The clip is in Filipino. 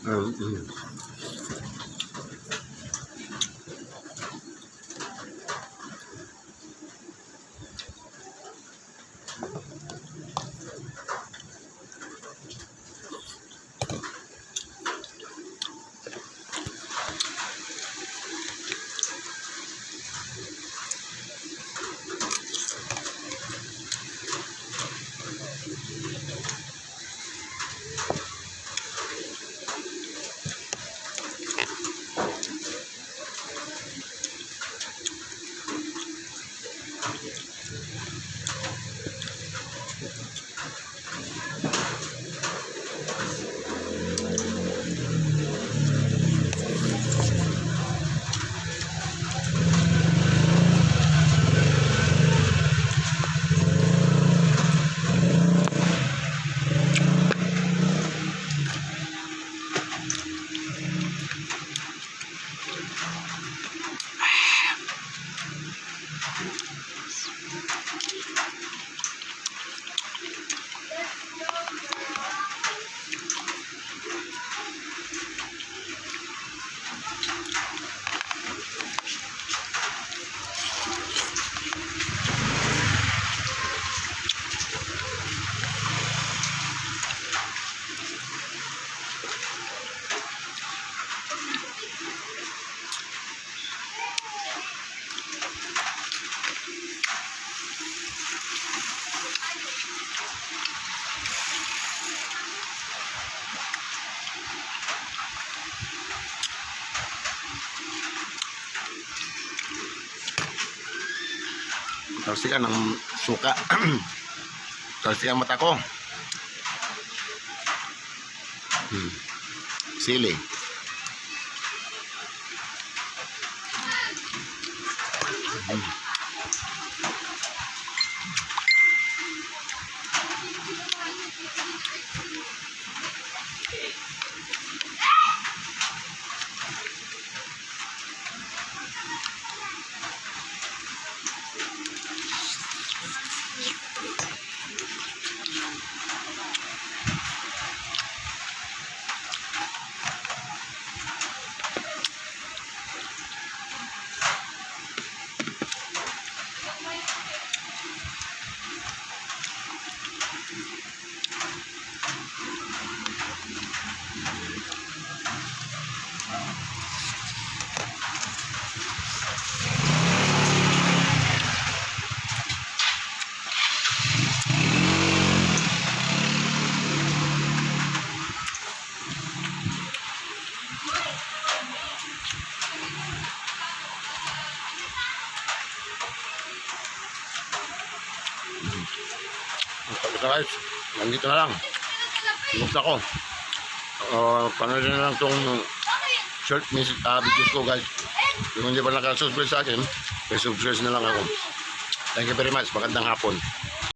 Mm. Talsikan ng suka. Talsikan mata ko. Sili. Guys, nandito na lang. Buksa ko. Panood na lang itong short videos ko, guys. Kung hindi pa nakasubscribe sa akin, subscribe na lang ako. Thank you very much. Magandang hapon.